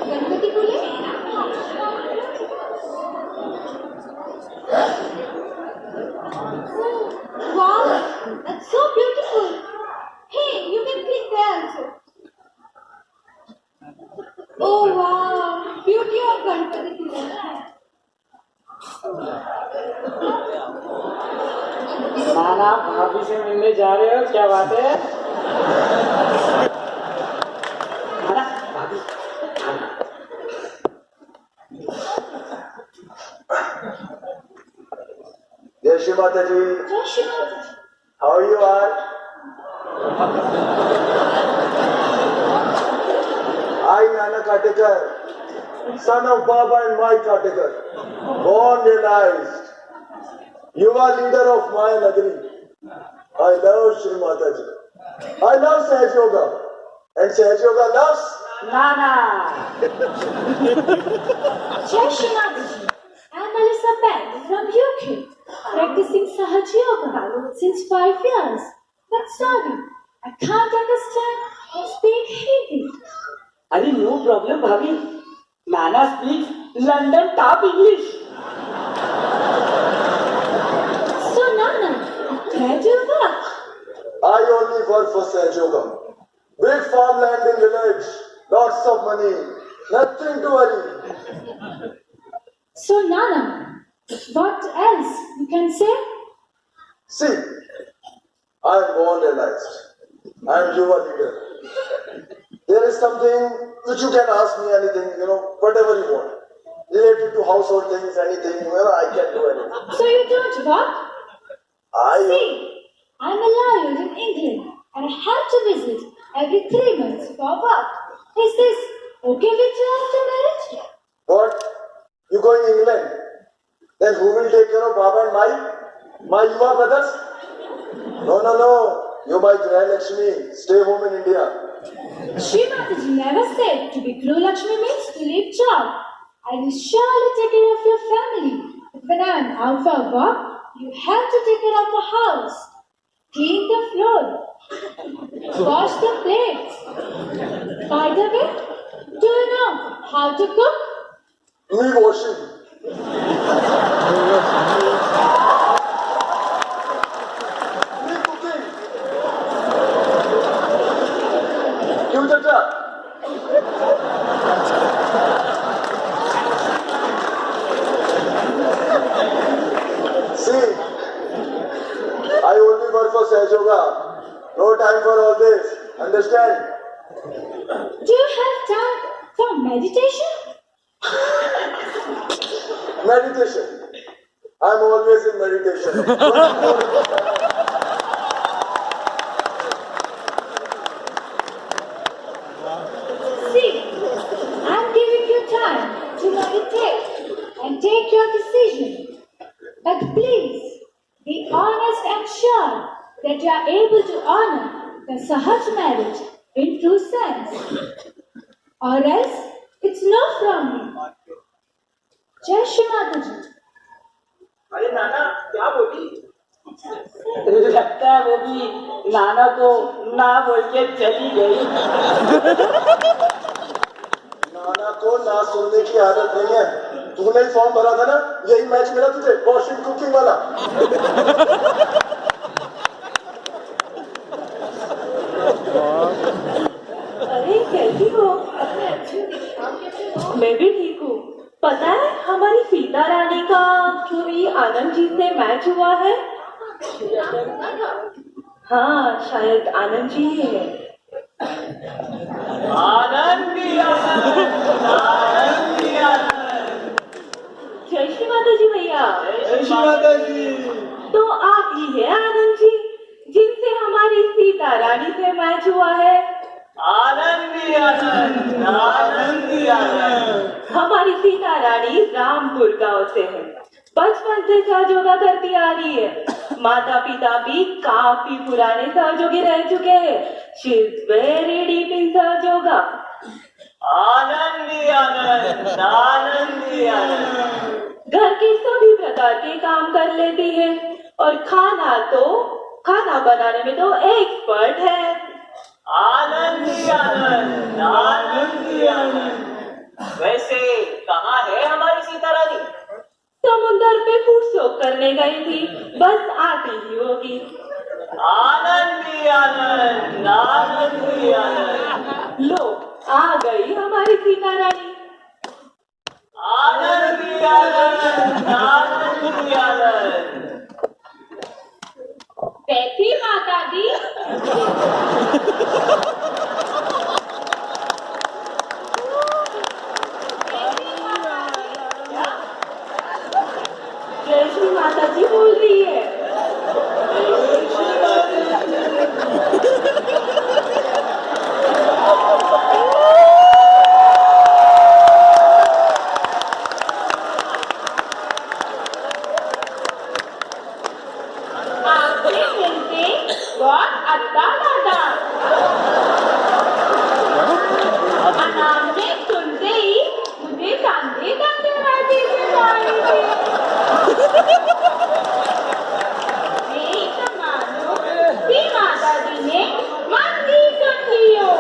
Speaker 7: गणपति पुले। Wow, that's so beautiful. Hey, you can click there also. Oh wow, beauty of Ganpati Pule.
Speaker 3: नाना भाभी से मिलने जा रहे हो, क्या बात है? नाना भाभी।
Speaker 10: जय श्री माता जी।
Speaker 7: जय Shri Mata ji.
Speaker 10: How you are? I, Nana Katekar, son of Baba and Mai Katekar, born realized, Yuva leader of Maya Nagari. I love Shri Mataji. I love Sahaj Yoga. And Sahaj Yoga loves
Speaker 3: Nana.
Speaker 7: Jai Shri Mata ji. I'm Elizabeth from UK, practicing Sahaj Yoga since 5 years. But sorry, I can't understand or speak Hindi.
Speaker 3: अरे no problem भाभी, नाना speaks London top English.
Speaker 7: So Nana, where do you work?
Speaker 10: I only work for Sahaj Yoga. Big farmland in village, lots of money, nothing to worry.
Speaker 7: So Nana, what else you can say?
Speaker 10: See, I am born realized. I am Yuva leader. There is something which you can ask me anything, whatever you want. Related to household things, anything, I can do anything.
Speaker 7: So you don't work? See, I'm a lawyer in England and I have to visit every 3 months for work. Is this okay with you after marriage?
Speaker 10: What? You going England? Then who will take care of Baba and my Yuva brothers? No. You're my Grand Lakshmi. Stay home in India.
Speaker 7: Shri Mataji never said to be Guru Lakshmi means to leave job. I will surely take care of your family. But when I am out for work, you have to take care of the house, clean the floor, wash the plates. By the way, Do you know how to cook?
Speaker 10: Me washing. Me cooking. क्यों चाचा? See, I only work for Sahaj Yoga. No time for all this. Understand?
Speaker 7: Do you have time for meditation?
Speaker 10: Meditation. I'm always in meditation.
Speaker 7: See, I'm giving you time to meditate and take your decision. But please, be honest and sure that you are able to honor the Sahaj marriage in true sense. Or else, it's no from me. Jai Shri Mataji.
Speaker 3: अरे नाना क्या बोली?
Speaker 5: लगता है वो भी नाना को ना बोल के चली गई।
Speaker 10: नाना को ना सुनने की आदत नहीं है। तूने ही फॉर्म भरा था ना, यही मैच मिला तुझे, वॉशिंग कुकिंग वाला।
Speaker 12: अरे कैसी हो? मैं भी ठीक हूँ। पता है हमारी सीता रानी का कोई आनंद जी से मैच हुआ है। हाँ शायद आनंद जी ही है। जय श्री माता जी भैया।
Speaker 3: जय श्री माता जी।
Speaker 12: तो आप ही है आनंद जी जिनसे हमारी सीता रानी से मैच हुआ है।
Speaker 9: आनंदी आनंद, आनंदी आनंद।
Speaker 12: हमारी सीता रानी रामपुर गांव से है। बचपन से सहयोगा करती आ रही है। माता पिता भी काफी पुराने सहयोगी रह चुके हैं। She is very deep in सहयोगा।
Speaker 9: आनंदी आनंद, आनंदी आनंद।
Speaker 12: घर के सभी प्रकार के काम कर लेती है और खाना बनाने में तो एक्सपर्ट है।
Speaker 9: आनंदी आनंद, आनंदी आनंद। वैसे कहाँ है हमारी सीता रानी?
Speaker 12: समुंदर पे फुटसोक करने गई थी, बस आती ही होगी।
Speaker 9: आनंदी आनंद, आनंदी आनंद।
Speaker 12: लो आ गई हमारी सीता रानी।
Speaker 9: आनंदी आनंद, आनंदी आनंद।
Speaker 7: कैसी माता जी?
Speaker 12: जय श्री माता जी बोल रही है।
Speaker 7: आपसे मिलके बहुत अच्छा लगा। नाम सुनते ही मुझे कांधे कांधे बातें सुनाई थी। मानो कि माता जी ने मन की सुन लियो।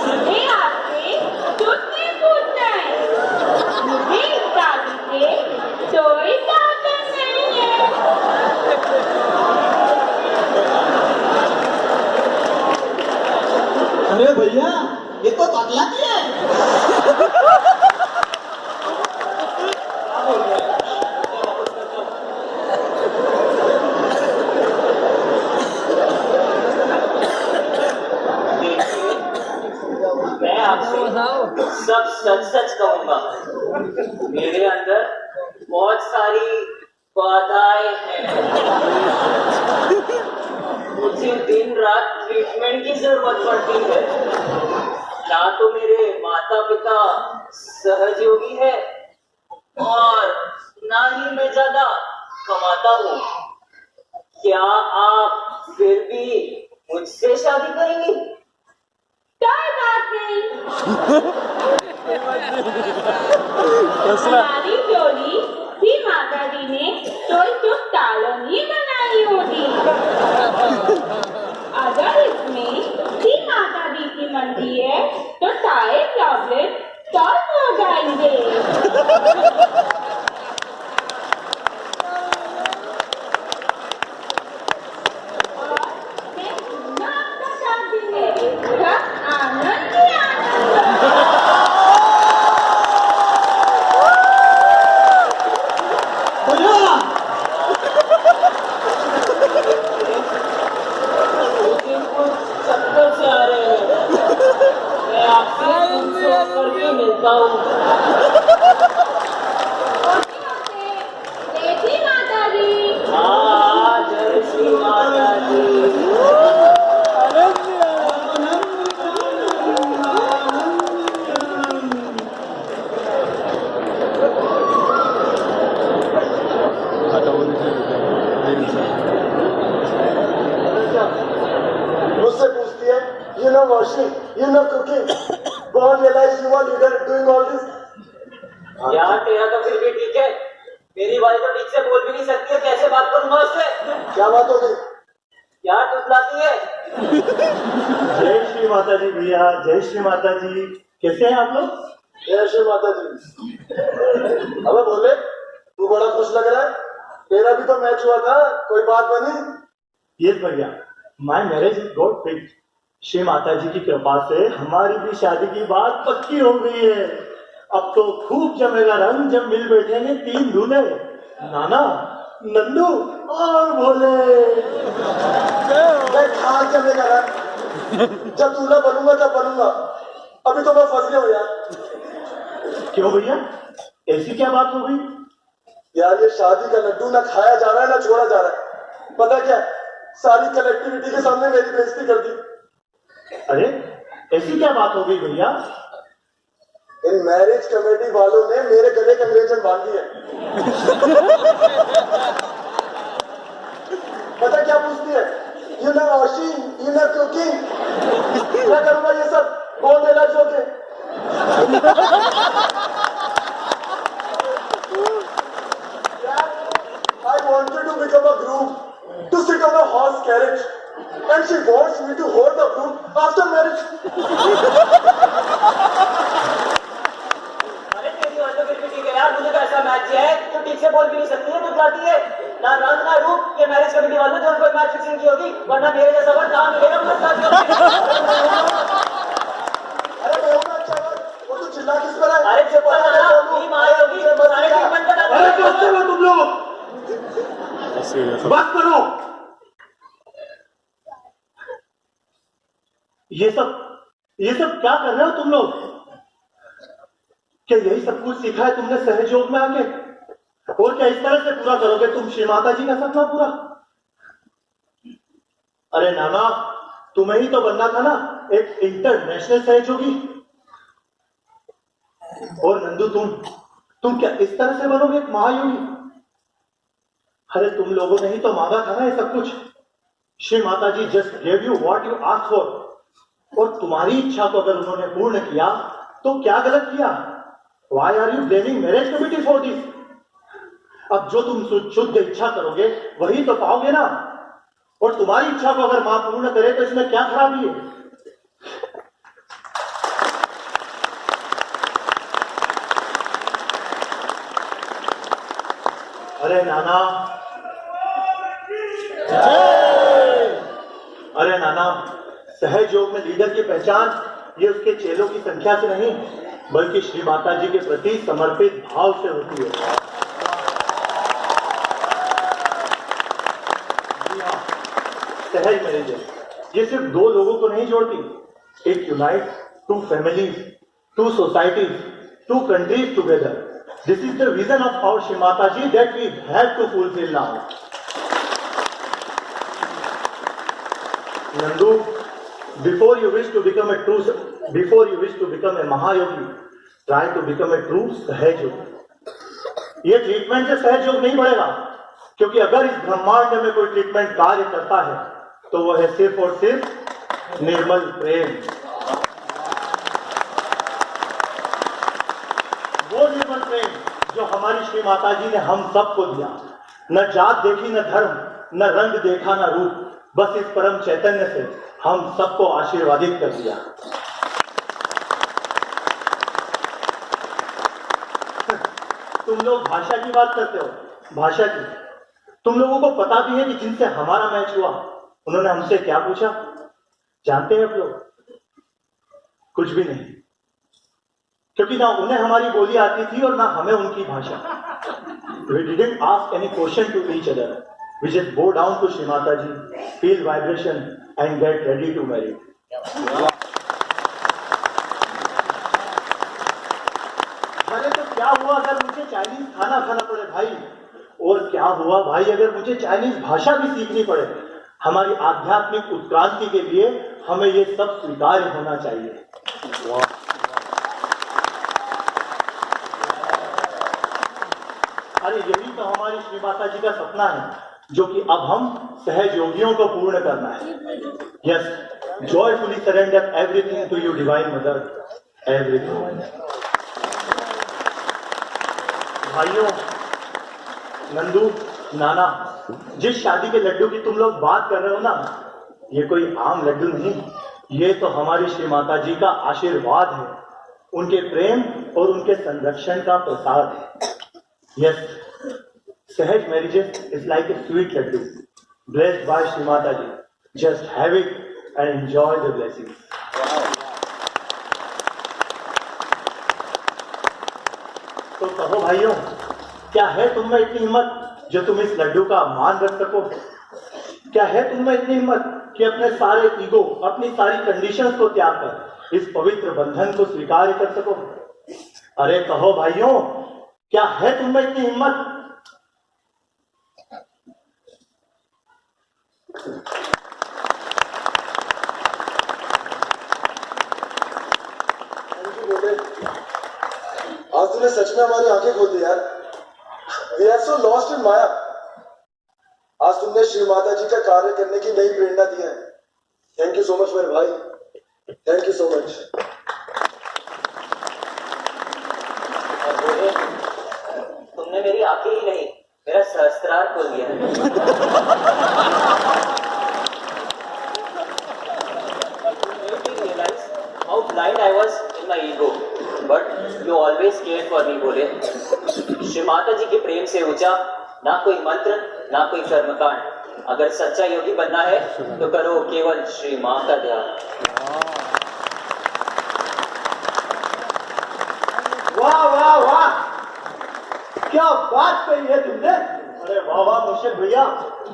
Speaker 7: मुझे आपसे तुझसे पूछना है। मुझे इस शादी से कोई ताकत नहीं है।
Speaker 1: अरे भैया, ये तो पगलाती है।
Speaker 9: मैं आपसे सब सच सच कहूंगा। मेरे अंदर बहुत सारी बाधाएं हैं। मुझे दिन रात ट्रीटमेंट की जरूरत पड़ती है। ना तो मेरे माता पिता सहयोगी है और ना ही मैं ज्यादा कमाता हूँ। क्या आप फिर भी मुझसे शादी करेंगी?
Speaker 7: कोई बात नहीं। हमारी जोड़ी भी माता जी ने कोई शुभ तालों ही बनाई होगी। अगर
Speaker 10: you know cooking. God realized you are leader doing all this.
Speaker 9: यार तेरा तो फिर भी ठीक है, मेरी वाली तो ठीक से बोल भी नहीं सकती है, कैसे बात करूंगा उससे?
Speaker 10: क्या बात हो गई?
Speaker 9: यार तुतलाती है।
Speaker 11: जय श्री माता जी भैया, जय श्री माता जी। कैसे हैं आप लोग?
Speaker 10: जय श्री माता जी। अबे बोले, तू बड़ा खुश लग रहा है। तेरा भी तो मैच हुआ था, कोई बात बनी?
Speaker 11: यस भैया, my marriage is got fixed. Shri Mata जी की कृपा से हमारी भी शादी की बात पक्की हो गई है। अब तो खूब जमेगा रंग जब मिल बैठेंगे 3 दूल्हे, नाना, नंदू और भोले।
Speaker 10: कहाँ जमेगा रंग? जब दूल्हा बनूंगा तब बनूंगा, अभी तो मैं फंस गया हूँ यार।
Speaker 11: क्यों भैया, ऐसी क्या बात हो गई?
Speaker 10: यार ये शादी का लड्डू ना खाया जा रहा है ना छोड़ा जा रहा है। पता क्या, सारी कलेक्टिविटी के सामने मेरी बेइज्जती कर दी।
Speaker 11: अरे ऐसी क्या बात हो गई भैया?
Speaker 10: इन मैरिज कमेटी वालों ने मेरे गले की अंग्रेजन बांध दी है। पता क्या पूछती है? You know washing, you know cooking. क्या करूंगा ये सब? कौन रिलैक्स होके? I wanted to become a groom, to sit on a horse carriage, and she wants me to hold the groom after marriage.
Speaker 9: अरे तेरी वाली तो फिर भी ठीक है यार, मुझे तो ऐसा मैच है, तू ठीक से बोल भी नहीं सकती है, तुतलाती है। ना रंग ना रूप, ये मैरिज कमेटी वालों ने कोई मैच फिक्सिंग की होगी, वरना मेरे जैसा वर्ड कहाँ मिलेगा मुझे साथ में?
Speaker 10: अरे मैं हूँ ना अच्छा वर्ड, वो तू चिल्ला किस पर है?
Speaker 9: अरे चुप कर ना, ये मारी होगी, सारे ट्रीटमेंट का
Speaker 11: अरे दोस्तों में तुम लोग बात करो। ये सब क्या कर रहे हो तुम लोग? क्या यही सब कुछ सीखा है तुमने सहयोग में आके? और क्या इस तरह से पूरा करोगे तुम श्री माता जी का सपना पूरा? अरे नाना, तुम्हें ही तो बनना था ना एक इंटरनेशनल सहयोगी। और नंदू, तुम क्या इस तरह से बनोगे एक महायोगी? अरे तुम लोगों ने ही तो मांगा था ना ये सब कुछ। Shri Mata ji just gave you what you asked for. और तुम्हारी इच्छा को अगर उन्होंने पूर्ण किया तो क्या गलत किया? Why are you blaming marriage committee for this? अब जो तुम शुद्ध इच्छा करोगे वही तो पाओगे ना। और तुम्हारी इच्छा को अगर मां पूर्ण करे तो इसमें क्या खराबी है? अरे नाना, सहयोग में लीडर की पहचान ये उसके चेलों की संख्या से नहीं बल्कि श्री माता जी के प्रति समर्पित भाव से होती है। सहज मैरिज ये सिर्फ 2 लोगों को नहीं जोड़ती, it unite 2 families, 2 societies, 2 countries together. This is the vision of our Shri Mata ji that we have to fulfil now. Nandu, before you wish to become a Mahayogi, try to become a true सहज योगी। ये treatment से सहज योग नहीं बढ़ेगा, क्योंकि अगर इस ब्रह्मांड में कोई ट्रीटमेंट कार्य करता है तो वह है सिर्फ और सिर्फ निर्मल प्रेम। वो निर्मल प्रेम जो हमारी श्री माता जी ने हम सबको दिया। न जात देखी, न धर्म, न रंग देखा, न रूप, बस इस परम चैतन्य से हम सबको आशीर्वादित कर दिया। तुम लोग भाषा की बात करते हो, भाषा की। तुम लोगों को पता भी है कि जिनसे हमारा मैच हुआ उन्होंने हमसे क्या पूछा? जानते हैं आप लोग? कुछ भी नहीं, क्योंकि ना उन्हें हमारी बोली आती थी और ना हमें उनकी भाषा। We didn't ask any question to each other. We just bow down to Shri Mata Ji, feel vibration and get ready to marry. अरे तो क्या हुआ अगर मुझे चाइनीज खाना खाना पड़े भाई? और क्या हुआ भाई अगर मुझे चाइनीज भाषा भी सीखनी पड़े? हमारी आध्यात्मिक उत्क्रांति के लिए हमें ये सब स्वीकार्य होना चाहिए। अरे यही तो हमारी श्री माता जी का सपना है, जो कि अब हम सहयोगियों को पूर्ण करना है। Yes, joyfully surrender everything to you, Divine Mother. Everything. भाइयों, नंदू, नाना, जिस शादी के लड्डू की तुम लोग बात कर रहे हो ना, ये कोई आम लड्डू नहीं, ये तो हमारी श्री माता जी का आशीर्वाद है, उनके प्रेम और उनके संरक्षण का प्रसाद है। Yes, Sahaj marriages is like a sweet laddu, blessed by Shri Mata Ji. Just have it and enjoy the blessings. तो कहो भाइयों, क्या है तुम में इतनी हिम्मत जो तुम इस लड्डू का मान रख सको? क्या है तुम में इतनी हिम्मत कि अपने सारे ईगो, अपनी सारी कंडीशंस को त्याग कर इस पवित्र बंधन को स्वीकार कर सको? अरे कहो भाइयों, क्या है तुम में इतनी हिम्मत?
Speaker 10: आज तूने सच में हमारी आंखें खोल दी यार। We are so lost in माया। आज तुमने श्री माता जी का कार्य करने की नई प्रेरणा दी है। थैंक यू सो मच मेरे भाई, थैंक यू सो मच।
Speaker 9: तुमने मेरी आंखें ही नहीं, मेरा सहस्त्रार खोल दिया। How blind I was in my ego, but you always cared for me, बोले। श्री माता जी के प्रेम से ऊंचा ना कोई मंत्र, ना कोई कर्मकांड। अगर सच्चा योगी बनना है तो करो केवल श्री माँ का ध्यान।
Speaker 3: वाह वाह वाह, क्या बात कही है तुमने।
Speaker 11: अरे वाह वाह मुर्शिद भैया,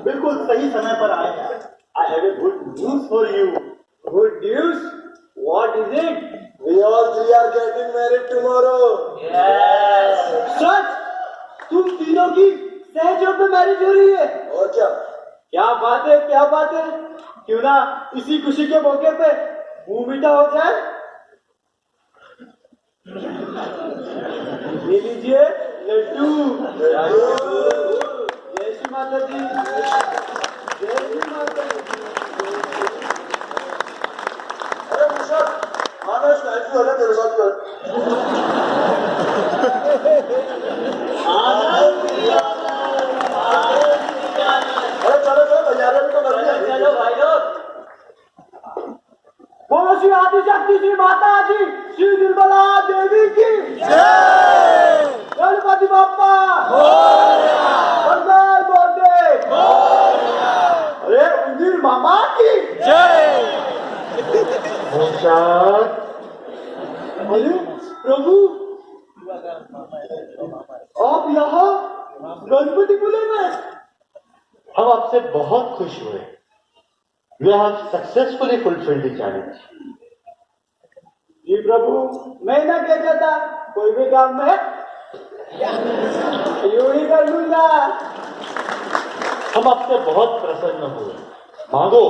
Speaker 11: बिल्कुल सही समय पर आए हैं। I have a good news for you.
Speaker 3: Good news? What is it?
Speaker 10: We all three are getting married tomorrow.
Speaker 9: Yes.
Speaker 3: सच? तुम तीनों की सहयोग में मैरिज हो रही है?
Speaker 10: और क्या?
Speaker 3: क्या बात है, क्या बात है। क्यों ना इसी खुशी के मौके पे मुंह मीठा हो जाए। ले लीजिए लड्डू। जय श्री माता जी, जय श्री माता जी।
Speaker 10: अरे मुर्शद, आना स्टैचू है तेरे साथ कर। अरे चलो चलो, तैयारी भी तो करनी है।
Speaker 9: चलो भाई लोग।
Speaker 3: बोलो श्री आदिशक्ति श्री माता जी श्री निर्मला देवी की जय। गणपति बाप्पा भगवान बोलते। अरे उन्हीं मामा की जय। अरे प्रभु, आप यहाँ गणपति पुले में?
Speaker 4: हम आपसे बहुत खुश हुए। We have successfully fulfilled the challenge.
Speaker 3: जी प्रभु, मैं ना कह जाता कोई भी काम में यूं ही कर लूंगा।
Speaker 4: हम आपसे बहुत प्रसन्न हुए। मांगो,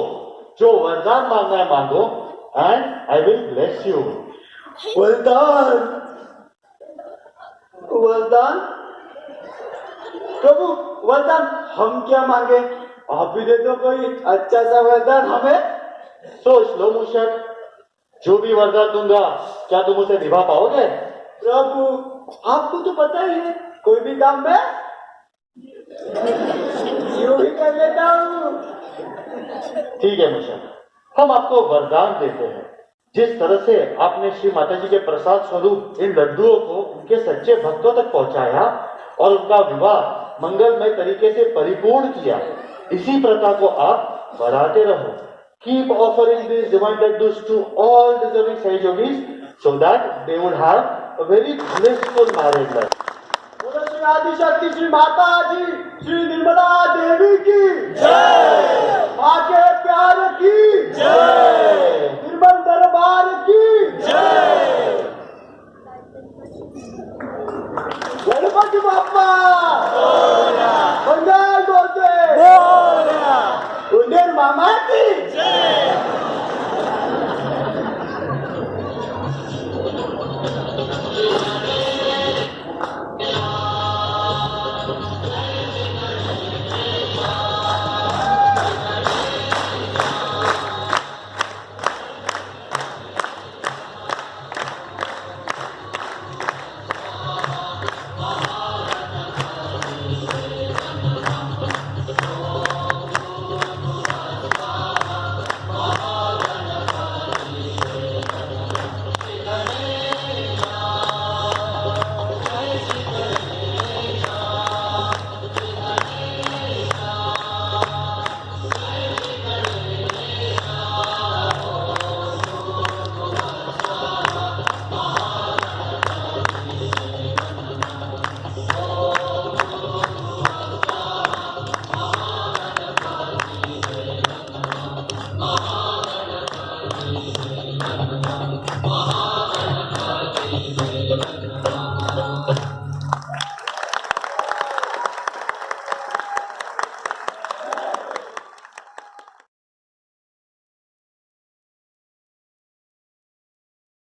Speaker 4: जो वरदान मांगना है मांगो, and I will bless you.
Speaker 3: वरदान, वरदान प्रभु, वरदान हम क्या मांगे? आप भी दे दो कोई अच्छा सा वरदान हमें।
Speaker 4: सोच लो मूषक, जो भी वरदान दूंगा क्या तुम उसे निभा पाओगे?
Speaker 3: प्रभु, आपको तो पता ही है, कोई भी काम में यूं ही कर लेता हूँ।
Speaker 4: ठीक है मूषक, हम आपको वरदान देते हैं। जिस तरह से आपने श्री माता जी के प्रसाद स्वरूप इन लड्डुओं को उनके सच्चे भक्तों तक पहुंचाया और उनका विवाह मंगलमय तरीके से परिपूर्ण किया, इसी प्रथा को आप बढ़ाते रहो। Keep offering these divine laddus to all deserving Sahajogis so that they would have a very blissful married life.
Speaker 3: बोलो श्री आदिशक्ति श्री माता जी श्री निर्मला देवी की जय। माँ के प्यार की जय।